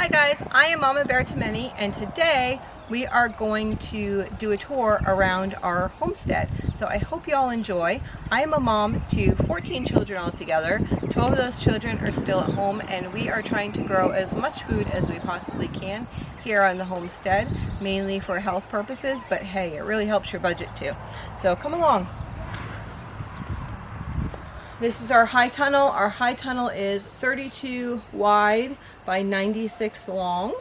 Hi guys, I am Mama Bear to Many, and today we are going to do a tour around our homestead. So I hope you all enjoy. I am a mom to 14 children altogether. 12 of those children are still at home, and we are trying to grow as much food as we possibly can here on the homestead, mainly for health purposes, but hey, it really helps your budget too. So come along. This is our high tunnel. Our high tunnel is 32 wide by 96 long.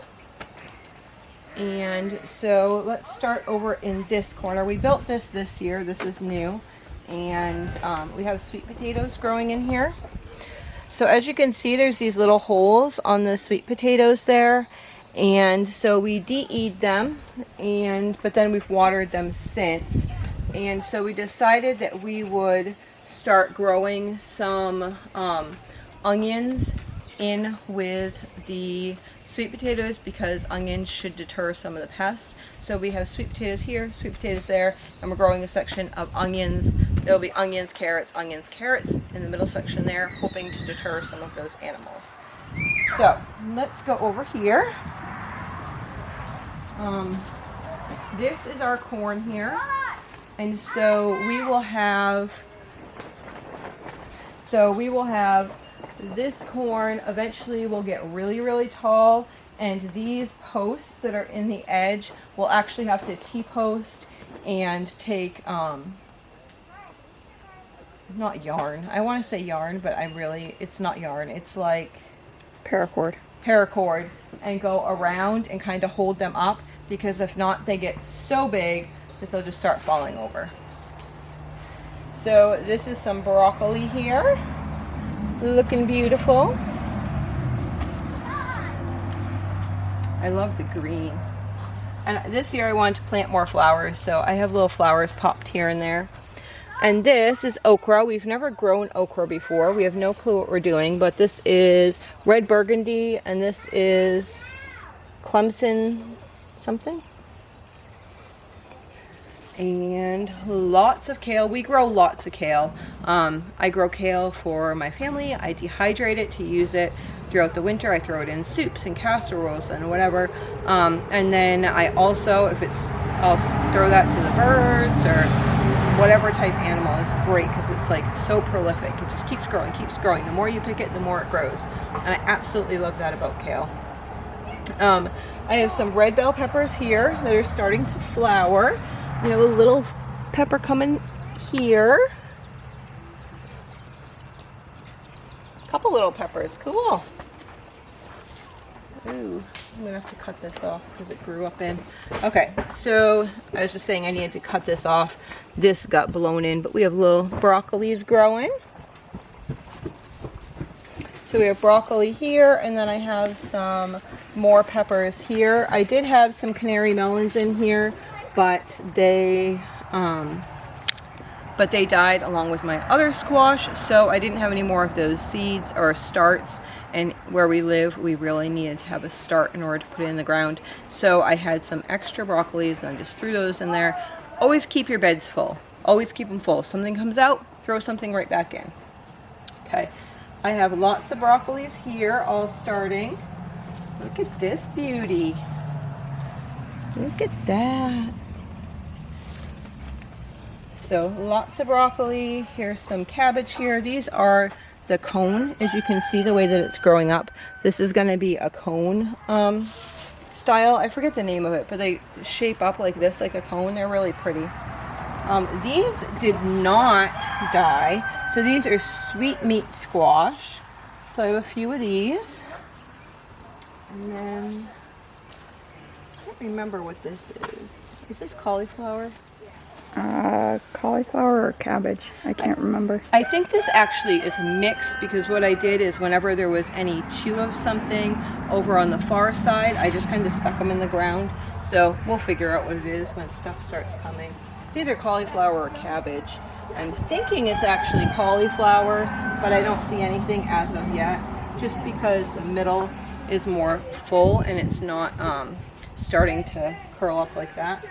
And so let's start over in this corner. We built this year. This is new. And we have sweet potatoes growing in here. So as you can see, there's these little holes on the sweet potatoes there. And so we de-eed them, but then we've watered them since. And so we decided that we would start growing some onions in with the sweet potatoes, because onions should deter some of the pests. So we have sweet potatoes here, sweet potatoes there, and we're growing a section of onions. There'll be onions, carrots in the middle section there, hoping to deter some of those animals. So let's go over here. This is our corn here, and so we will have this corn eventually will get really tall, and these posts that are in the edge will actually have to T-post and take not yarn. I want to say yarn, but it's not yarn. It's like paracord, and go around and kind of hold them up, because if not, they get so big that they'll just start falling over. So this is some broccoli here, looking beautiful. I love the green. And this year I wanted to plant more flowers, so I have little flowers popped here and there. And this is okra. We've never grown okra before. We have no clue what we're doing, but this is red burgundy, and this is Clemson something. And lots of kale. We grow lots of kale. I grow kale for my family. I dehydrate it to use it throughout the winter. I throw it in soups and casseroles and whatever. And then I also, I'll throw that to the birds or whatever type animal. It's great because it's like so prolific. It just keeps growing, keeps growing. The more you pick it, the more it grows. And I absolutely love that about kale. I have some red bell peppers here that are starting to flower. We have a little pepper coming here. A couple little peppers. Cool. Ooh, I'm gonna have to cut this off because it grew up in. Okay, so I was just saying I needed to cut this off. This got blown in, but we have little broccolis growing. So we have broccoli here, and then I have some more peppers here. I did have some canary melons in here, but they died along with my other squash, so I didn't have any more of those seeds or starts, and where we live we really needed to have a start in order to put it in the ground. So I had some extra broccolis and I just threw those in there. Always keep your beds full. Always keep them full. Something comes out, throw something right back in. Okay, I have lots of broccolis here, all starting. Look at this beauty. Look at that. So lots of broccoli. Here's some cabbage here. These are the cone, as you can see the way that it's growing up. This is going to be a cone style. I forget the name of it, but they shape up like this, like a cone. They're really pretty. These did not die. So these are sweet meat squash. So I have a few of these. And then I can't remember what this is. Is this cauliflower? Cauliflower or cabbage. I can't remember. I think this actually is mixed, because what I did is whenever there was any two of something over on the far side, I just kind of stuck them in the ground. So we'll figure out what it is when stuff starts coming. It's either cauliflower or cabbage. I'm thinking it's actually cauliflower, but I don't see anything as of yet, just because the middle is more full and it's not starting to curl up like that.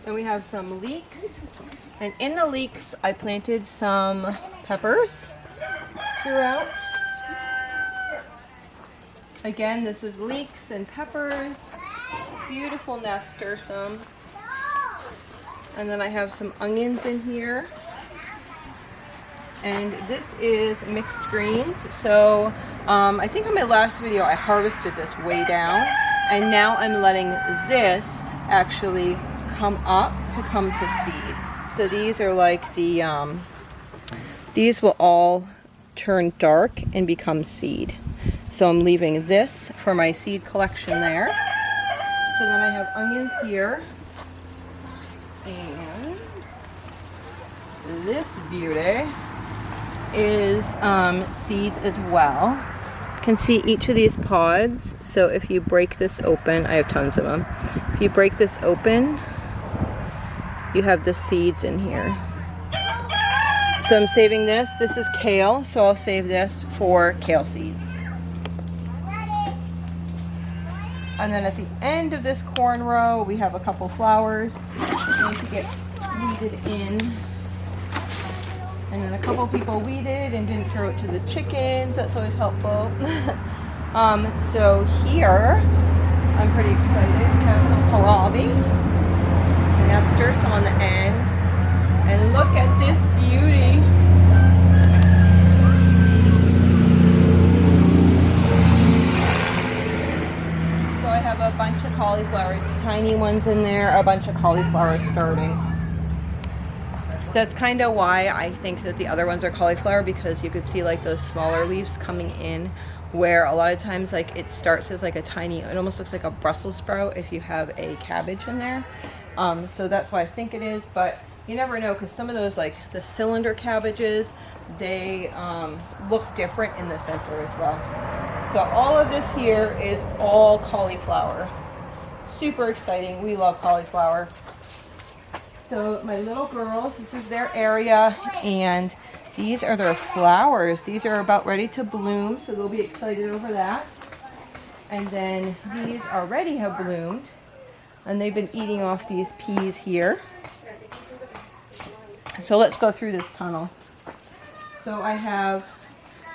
Then we have some leeks, and in the leeks I planted some peppers throughout. Again, this is leeks and peppers. Beautiful nasturtium. And then I have some onions in here. And this is mixed greens. So I think in my last video I harvested this way down, and now I'm letting this actually come up to come to seed. So these are like the these will all turn dark and become seed. So I'm leaving this for my seed collection there. So then I have onions here, and this beauty is seeds as well. You can see each of these pods. So if you break this open, I have tons of them. If you break this open, you have the seeds in here. So I'm saving this. This is kale, so I'll save this for kale seeds. And then at the end of this corn row, we have a couple flowers that need to get weeded in. And then a couple people weeded and didn't throw it to the chickens. That's always helpful. So here, I'm pretty excited. We have some kohlrabi. Nasturtium on the end. And look at this beauty. So I have a bunch of cauliflower, tiny ones in there, a bunch of cauliflower starting. That's kind of why I think that the other ones are cauliflower, because you could see like those smaller leaves coming in, where a lot of times like it starts as like a tiny, it almost looks like a Brussels sprout if you have a cabbage in there. So that's why I think it is, but you never know, because some of those like the cylinder cabbages, they look different in the center as well. So all of this here is all cauliflower. Super exciting. We love cauliflower. So my little girls, this is their area, and these are their flowers. These are about ready to bloom, so they'll be excited over that. And then these already have bloomed, and they've been eating off these peas here. So let's go through this tunnel. So I have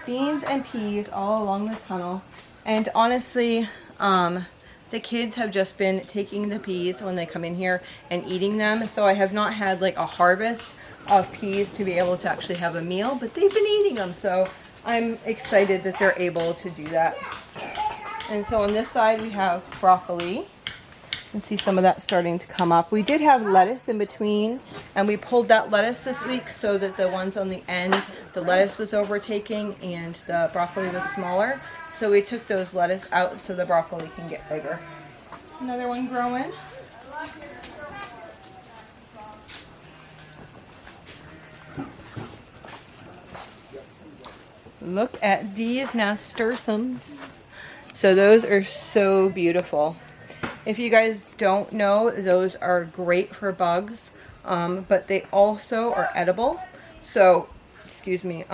beans and peas all along the tunnel, and honestly, the kids have just been taking the peas when they come in here and eating them. So I have not had like a harvest of peas to be able to actually have a meal, but they've been eating them. So I'm excited that they're able to do that. And so on this side we have broccoli. You can see some of that starting to come up. We did have lettuce in between, and we pulled that lettuce this week so that the ones on the end, the lettuce was overtaking and the broccoli was smaller. So we took those lettuce out so the broccoli can get bigger. Another one growing. Look at these nasturtiums. So those are so beautiful. If you guys don't know, those are great for bugs, but they also are edible. So, excuse me,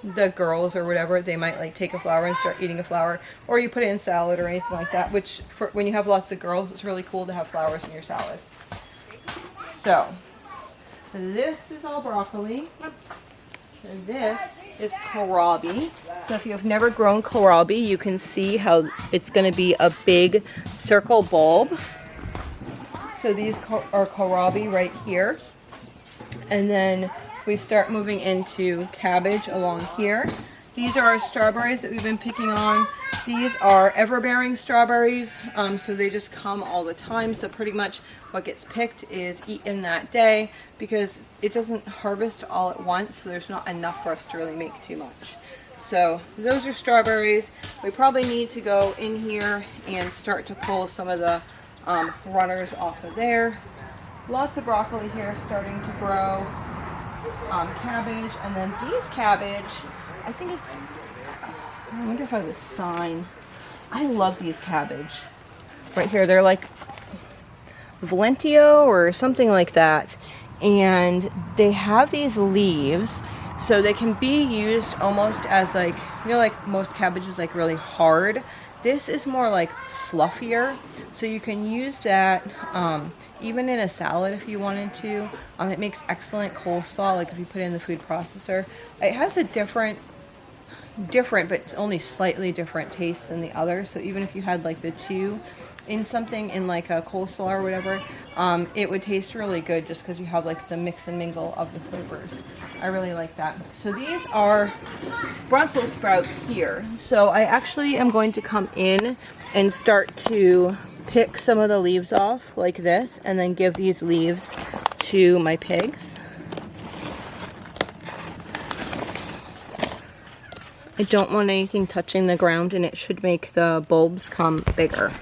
the girls or whatever, they might like take a flower and start eating a flower, or you put it in salad or anything like that, which for, when you have lots of girls, it's really cool to have flowers in your salad. So this is all broccoli. And this is kohlrabi. So if you have never grown kohlrabi, you can see how it's going to be a big circle bulb. So these are kohlrabi right here. And then we start moving into cabbage along here. These are our strawberries that we've been picking on. These are ever-bearing strawberries, so they just come all the time. So pretty much what gets picked is eaten that day, because it doesn't harvest all at once, so there's not enough for us to really make too much. So those are strawberries. We probably need to go in here and start to pull some of the runners off of there. Lots of broccoli here starting to grow. Cabbage, and then these cabbage, I think it's, I wonder if I have a sign. I love these cabbage. Right here, they're like Valentio or something like that. And they have these leaves, so they can be used almost as like, you know, like most cabbage is like really hard. This is more like fluffier, so you can use that even in a salad if you wanted to. It makes excellent coleslaw, like if you put it in the food processor. It has a different different, but it's only slightly different taste than the other. So even if you had like the two in something, in like a coleslaw or whatever, it would taste really good just because you have like the mix and mingle of the flavors. I really like that. So these are Brussels sprouts here. So I actually am going to come in and start to pick some of the leaves off like this, and then give these leaves to my pigs. I don't want anything touching the ground, and it should make the bulbs come bigger.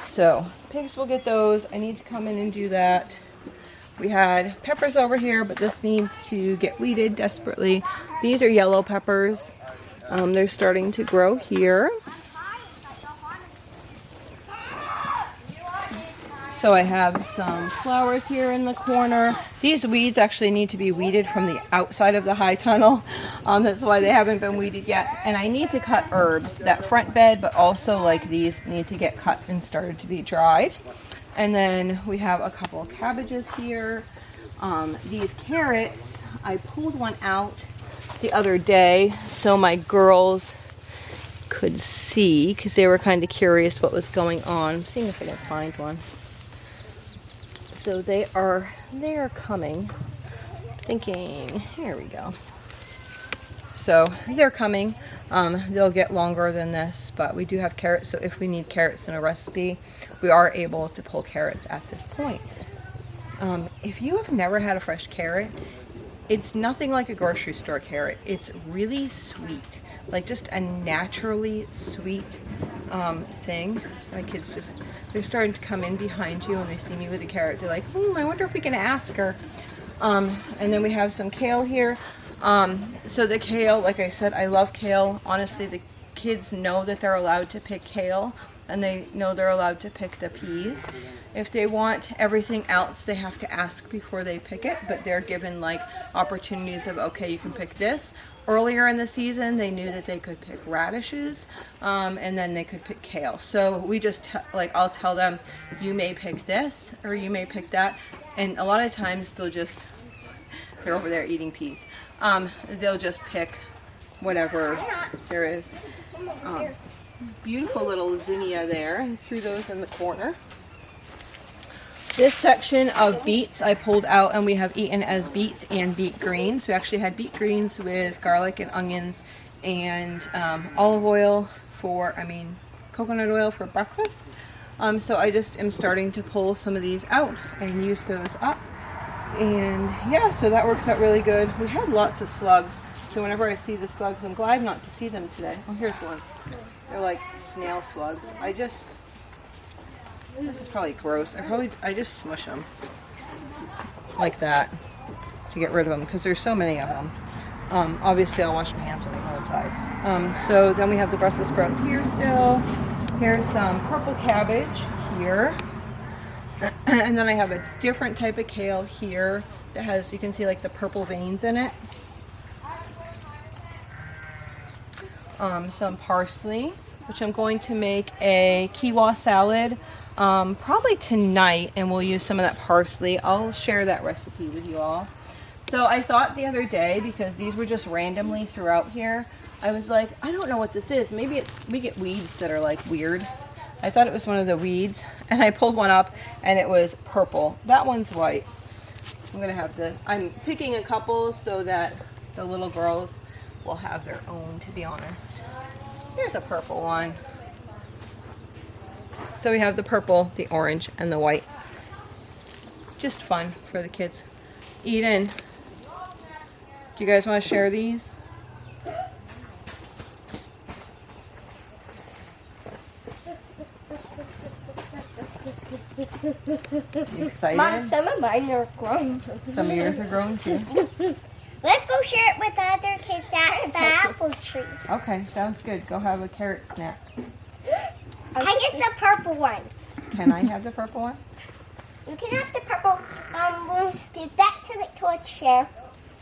So pigs will get those. I need to come in and do that. We had peppers over here, but this needs to get weeded desperately. These are yellow peppers. They're starting to grow here. So I have some flowers here in the corner. These weeds actually need to be weeded from the outside of the high tunnel. That's why they haven't been weeded yet. And I need to cut herbs. That front bed, but also like these need to get cut and started to be dried. And then we have a couple of cabbages here. These carrots, I pulled one out the other day so my girls could see, because they were kind of curious what was going on. I'm seeing if I can find one. So they are coming. Thinking, here we go. So they're coming. They'll get longer than this, but we do have carrots. So if we need carrots in a recipe, we are able to pull carrots at this point. If you have never had a fresh carrot, it's nothing like a grocery store carrot. It's really sweet, like just a naturally sweet thing. My kids they're starting to come in behind you when they see me with a carrot. They're like, I wonder if we can ask her. And then we have some kale here. So the kale, like I said, I love kale. Honestly, the kids know that they're allowed to pick kale, and they know they're allowed to pick the peas. If they want everything else, they have to ask before they pick it, but they're given like opportunities of, okay, you can pick this. Earlier in the season, they knew that they could pick radishes, and then they could pick kale. So we just, I'll tell them, you may pick this, or you may pick that. And a lot of times they're over there eating peas. They'll just pick whatever there is. Beautiful little zinnia there. I threw those in the corner. This section of beets I pulled out, and we have eaten as beets and beet greens. We actually had beet greens with garlic and onions and olive oil coconut oil for breakfast. So I just am starting to pull some of these out and use those up. And yeah, so that works out really good. We had lots of slugs, so whenever I see the slugs, I'm glad not to see them today. Oh, here's one. They're like snail slugs. This is probably gross. I just smush them like that to get rid of them, because there's so many of them. Obviously I'll wash my hands when I go outside. So then we have the Brussels sprouts here still. Here's some purple cabbage here. And then I have a different type of kale here that has, you can see like the purple veins in it. Some parsley, which I'm going to make a quinoa salad probably tonight, and we'll use some of that parsley. I'll share that recipe with you all. So I thought the other day, because these were just randomly throughout here, I was like, I don't know what this is. Maybe we get weeds that are like weird. I thought it was one of the weeds, and I pulled one up and it was purple. That one's white. I'm picking a couple so that the little girls will have their own, to be honest. Here's a purple one. So we have the purple, the orange, and the white. Just fun for the kids. Eden, do you guys want to share these? You excited? Mom, some of mine are grown. Some of yours are grown too. Let's go share it with the other kids at the apple tree. Okay, sounds good. Go have a carrot snack. I get the purple one. Can I have the purple one? You can have the purple. We'll give that to Victoria to share,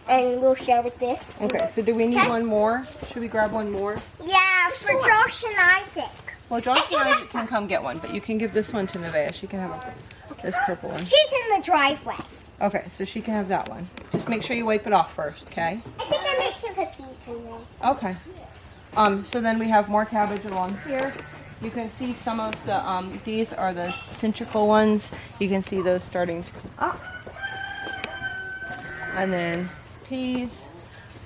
and we'll share with this. Okay, so do we need one more? Should we grab one more? Yeah, for Josh and Isaac. Well, Josh and Isaac can come get one, but you can give this one to Nevaeh. She can have this purple one. She's in the driveway. Okay, so she can have that one. Just make sure you wipe it off first, okay? I think I'm making cookies today. Okay. So then we have more cabbage along here. You can see some of the, these are the cylindrical ones. You can see those starting to come up. And then peas.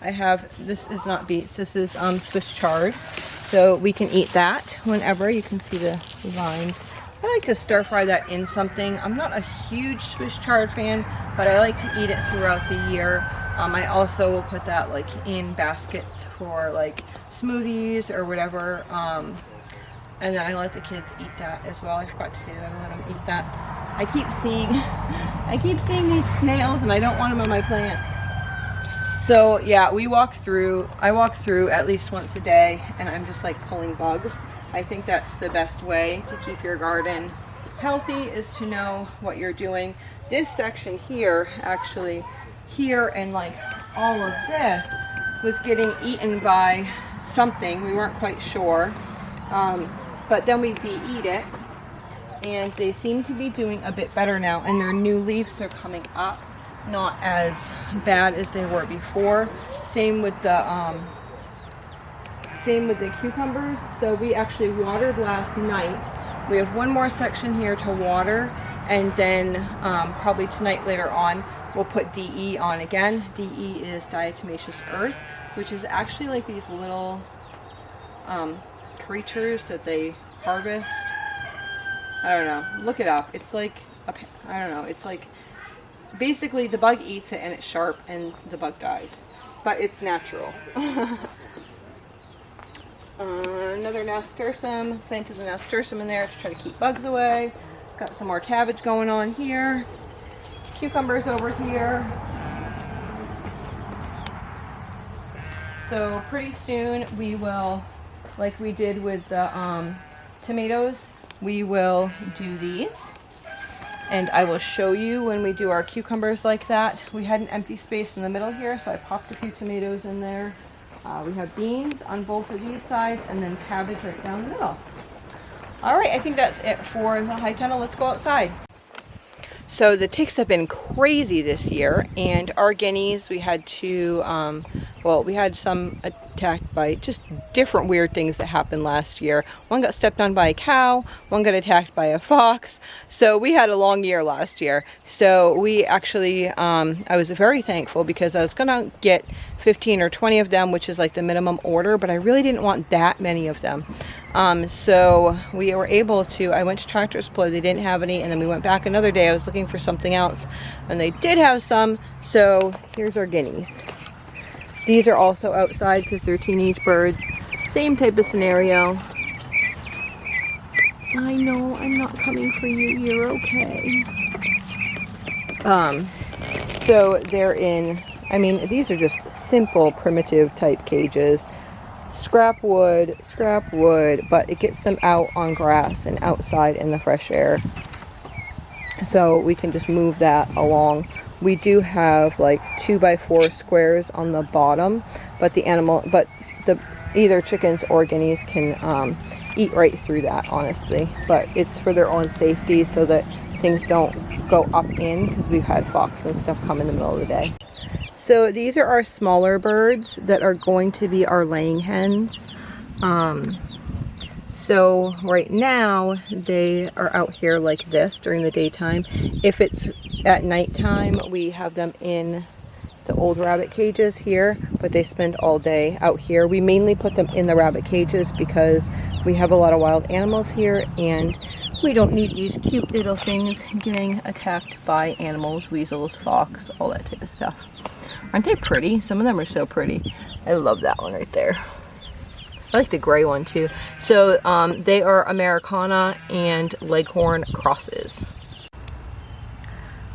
I have, this is not beets, this is Swiss chard. So we can eat that whenever. You can see the vines. I like to stir fry that in something. I'm not a huge Swiss chard fan, but I like to eat it throughout the year. I also will put that like in baskets for like smoothies or whatever. And then I let the kids eat that as well. I forgot to say that I let them eat that. I keep seeing these snails and I don't want them on my plants. So yeah, I walk through at least once a day and I'm just like pulling bugs. I think that's the best way to keep your garden healthy, is to know what you're doing. This section here, actually, here and like all of this was getting eaten by something. We weren't quite sure. But then we de-eat it and they seem to be doing a bit better now, and their new leaves are coming up, not as bad as they were before. Same with the cucumbers. So we actually watered last night. We have one more section here to water, and then probably tonight later on we'll put DE on again. DE is diatomaceous earth, which is actually like these little creatures that they harvest. I don't know, look it up. It's like I don't know, it's like basically the bug eats it and it's sharp and the bug dies, but it's natural. Another nasturtium, planted the nasturtium in there to try to keep bugs away. Got some more cabbage going on here, cucumbers over here. So pretty soon we will, like we did with the tomatoes, we will do these. And I will show you when we do our cucumbers like that. We had an empty space in the middle here, so I popped a few tomatoes in there. We have beans on both of these sides, and then cabbage right down the middle. All right, I think that's it for the high tunnel. Let's go outside. So the ticks have been crazy this year, and our guineas, we had to, we had some attacked by just different weird things that happened last year. One got stepped on by a cow, one got attacked by a fox. So we had a long year last year. So we actually, I was very thankful because I was gonna get 15 or 20 of them, which is like the minimum order, but I really didn't want that many of them. So we were able to, I went to Tractor Supply, they didn't have any, and then we went back another day, I was looking for something else, and they did have some, so here's our guineas. These are also outside because they're teenage birds. Same type of scenario. I know, I'm not coming for you, you're okay. So they're in, I mean, these are just simple, primitive type cages. Scrap wood, but it gets them out on grass and outside in the fresh air. So we can just move that along. We do have like 2x4 squares on the bottom, but either chickens or guineas can eat right through that, honestly. But it's for their own safety so that things don't go up in, because we've had fox and stuff come in the middle of the day. So these are our smaller birds that are going to be our laying hens. So right now they are out here like this during the daytime. If it's at nighttime, we have them in the old rabbit cages here, but they spend all day out here. We mainly put them in the rabbit cages because we have a lot of wild animals here, and we don't need these cute little things getting attacked by animals, weasels, fox, all that type of stuff. Aren't they pretty? Some of them are so pretty. I love that one right there. I like the gray one too. So they are Americana and Leghorn crosses.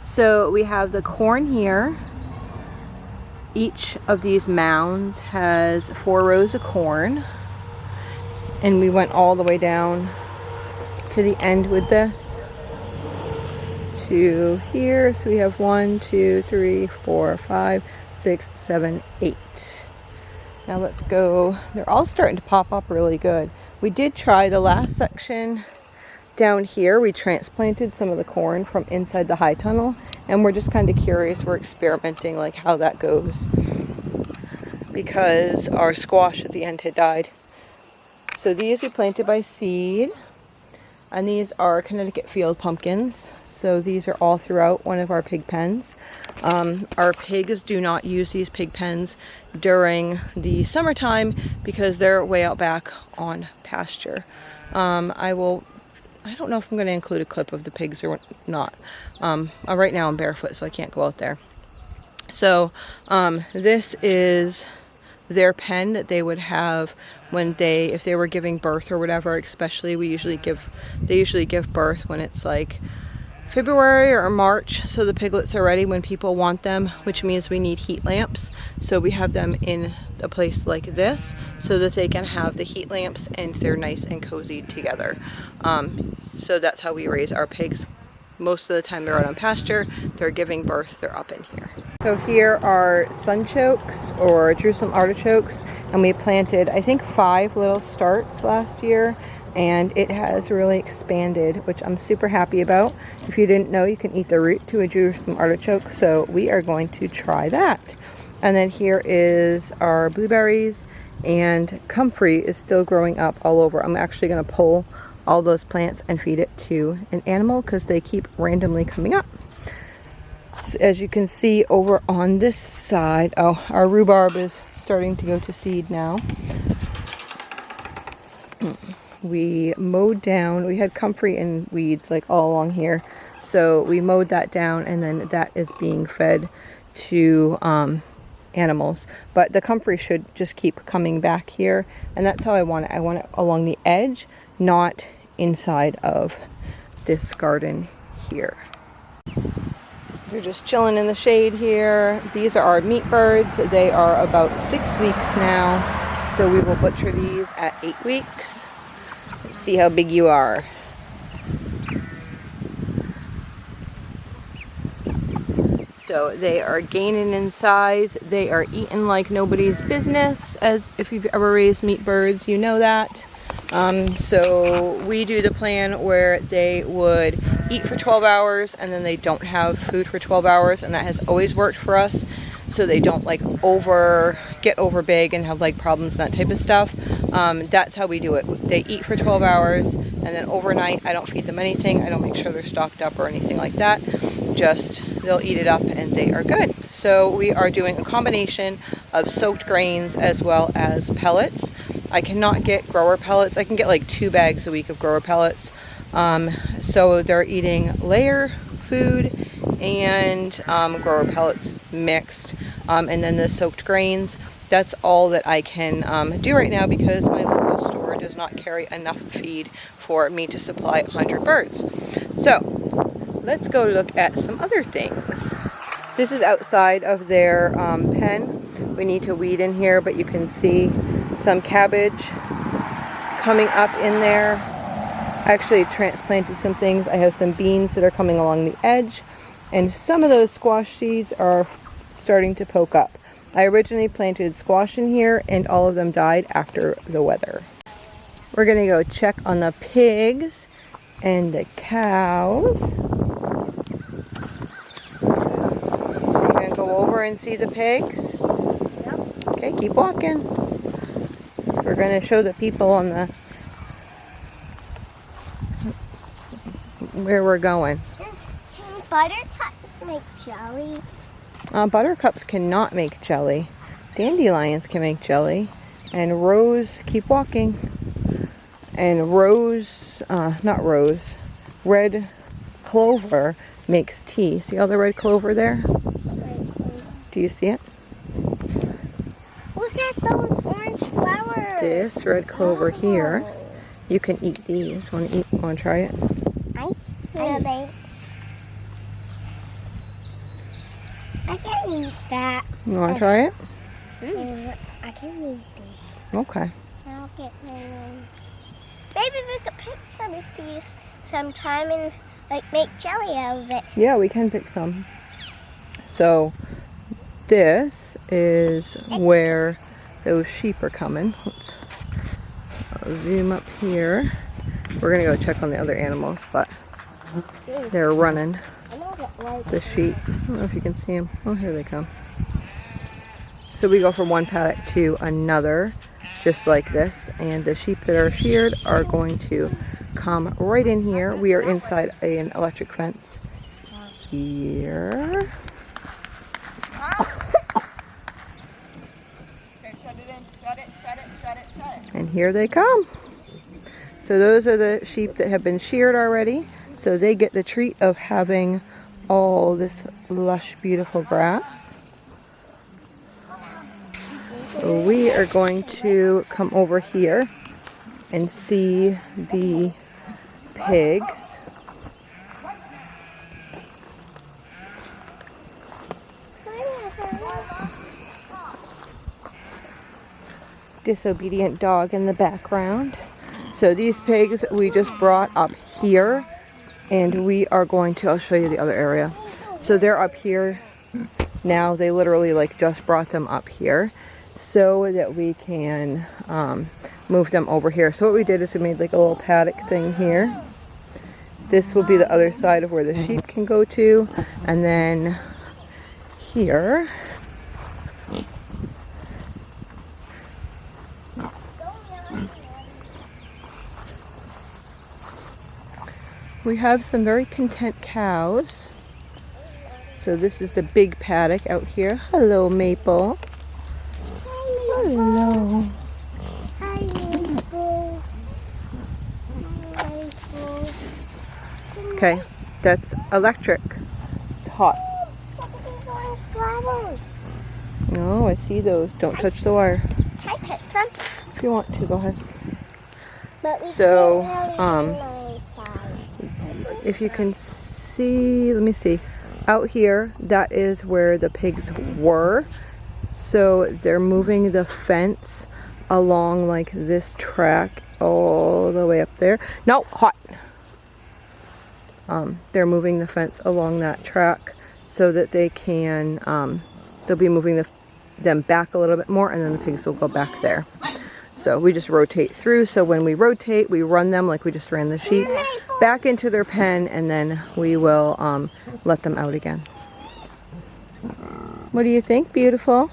So we have the corn here. Each of these mounds has 4 rows of corn. And we went all the way down to the end with this. To here. So we have 1, 2, 3, 4, 5, 6, 7, 8. Now let's go. They're all starting to pop up really good. We did try the last section down here. We transplanted some of the corn from inside the high tunnel, and we're just kind of curious. We're experimenting like how that goes, because our squash at the end had died. So these we planted by seed, and these are Connecticut field pumpkins. So these are all throughout one of our pig pens. Our pigs do not use these pig pens during the summertime because they're way out back on pasture. I don't know if I'm going to include a clip of the pigs or not. Right now I'm barefoot, so I can't go out there. So this is their pen that they would have when if they were giving birth or whatever. Especially they usually give birth when it's like February or March, so the piglets are ready when people want them, which means we need heat lamps. So we have them in a place like this so that they can have the heat lamps and they're nice and cozy together. So that's how we raise our pigs. Most of the time they're out on pasture, they're giving birth, they're up in here. So here are sunchokes or Jerusalem artichokes, and we planted I think 5 little starts last year, and it has really expanded, which I'm super happy about. If you didn't know, you can eat the root to a Jerusalem artichoke, so we are going to try that. And then here is our blueberries, and comfrey is still growing up all over. I'm actually going to pull all those plants and feed it to an animal because they keep randomly coming up. So as you can see over on this side, our rhubarb is starting to go to seed now. We mowed down, we had comfrey and weeds like all along here, so we mowed that down, and then that is being fed to animals. But the comfrey should just keep coming back here, and that's how I want it. I want it along the edge, not inside of this garden here. They're just chilling in the shade here. These are our meat birds. They are about 6 weeks now, so we will butcher these at 8 weeks. Let's see how big you are. So they are gaining in size. They are eating like nobody's business. As if you've ever raised meat birds, you know that. So we do the plan where they would eat for 12 hours and then they don't have food for 12 hours, and that has always worked for us. So they don't like get over big and have like problems and that type of stuff. That's how we do it. They eat for 12 hours, and then overnight I don't feed them anything. I don't make sure they're stocked up or anything like that. Just they'll eat it up and they are good. So we are doing a combination of soaked grains as well as pellets. I cannot get grower pellets. I can get like 2 bags a week of grower pellets. So they're eating layer food and grower pellets mixed, and then the soaked grains. That's all that I can do right now because my local store does not carry enough feed for me to supply 100 birds. So let's go look at some other things. This is outside of their pen. We need to weed in here, but you can see some cabbage coming up in there. I actually transplanted some things. I have some beans that are coming along the edge, and some of those squash seeds are starting to poke up. I originally planted squash in here and all of them died after the weather. We're gonna go check on the pigs and the cows. So you're gonna go over and see the pigs? Yep. Okay, keep walking. We're gonna show the people on the where we're going. Buttercups make jelly. Buttercups cannot make jelly. Dandelions can make jelly. And keep walking. And red clover makes tea. See all the red clover there? Do you see it? Look at those orange flowers. This red clover here, you can eat these. Want to try it? No, thanks. I can eat that. You want to try it? I can eat this. Okay. I'll get one. Maybe we could pick some of these sometime and like make jelly out of it. Yeah, we can pick some. So this is where those sheep are coming. I'll zoom up here. We're gonna go check on the other animals, but they're running. The sheep. I don't know if you can see them. Oh, here they come. So we go from one paddock to another just like this, and the sheep that are sheared are going to come right in here. We are inside an electric fence here. And here they come. So those are the sheep that have been sheared already. So they get the treat of having all this lush, beautiful grass. So we are going to come over here and see the pigs. Disobedient dog in the background. So these pigs we just brought up here, and we are going to, I'll show you the other area. So they're up here now. They literally like just brought them up here so that we can move them over here. So what we did is we made like a little paddock thing here. This will be the other side of where the sheep can go to, and then here we have some very content cows. So this is the big paddock out here. Hello, Maple. Hello. Hi, Maple. Okay, that's electric. It's hot. Look at these orange flowers. No, I see those. Don't touch the wire. I pick them. If you want to, go ahead. But we So, can't really go inside. if you can see, let me see. Out here, that is where the pigs were. So they're moving the fence along like this track all the way up there. No, hot. They're moving the fence along that track so that they can, they'll be moving them back a little bit more, and then the pigs will go back there. So we just rotate through. So when we rotate, we run them like we just ran the sheep back into their pen, and then we will let them out again. What do you think, beautiful?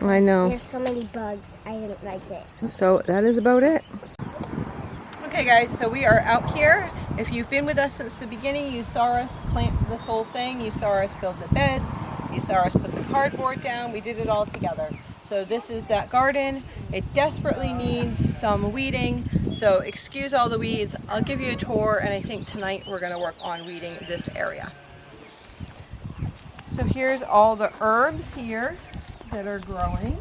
I know. There's so many bugs. I didn't like it. So that is about it. Okay guys, so we are out here. If you've been with us since the beginning, you saw us plant this whole thing. You saw us build the beds. You saw us put the cardboard down. We did it all together. So this is that garden. It desperately needs some weeding. So excuse all the weeds. I'll give you a tour, and I think tonight we're gonna work on weeding this area. So here's all the herbs here that are growing.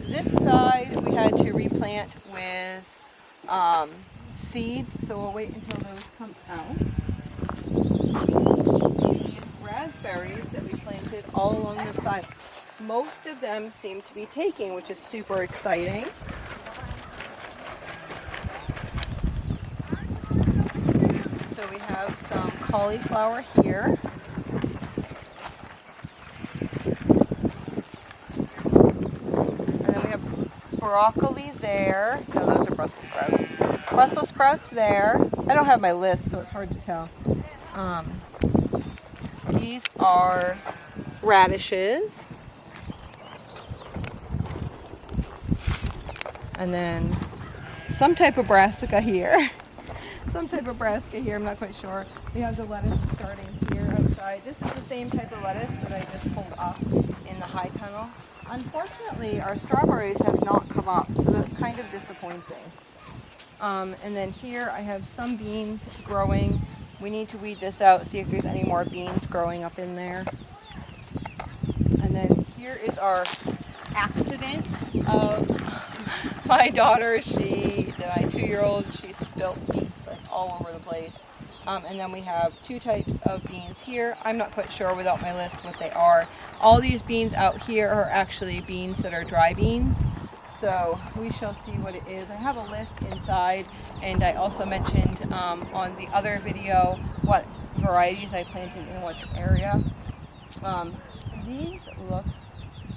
This side we had to replant with seeds, so we'll wait until those come out. The raspberries that we planted all along the side, most of them seem to be taking, which is super exciting. So we have some cauliflower here. Broccoli there. No, those are Brussels sprouts. Brussels sprouts there. I don't have my list, so it's hard to tell. These are radishes. And then some type of brassica here. Some type of brassica here, I'm not quite sure. We have the lettuce starting here outside. This is the same type of lettuce that I just pulled up in the high tunnel. Unfortunately, our strawberries have not come up, so that's kind of disappointing. And then here I have some beans growing. We need to weed this out, see if there's any more beans growing up in there. And then here is our accident of my daughter. My 2-year-old, she spilt beets like all over the place. And then we have 2 types of beans here. I'm not quite sure without my list what they are. All these beans out here are actually beans that are dry beans. So we shall see what it is. I have a list inside, and I also mentioned on the other video what varieties I planted in which area.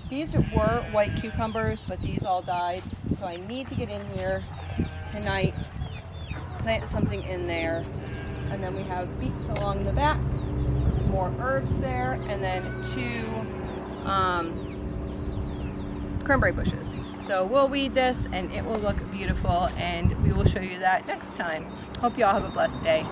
These were white cucumbers, but these all died. So I need to get in here tonight, plant something in there. And then we have beets along the back, more herbs there, and then 2 cranberry bushes. So we'll weed this and it will look beautiful, and we will show you that next time. Hope you all have a blessed day.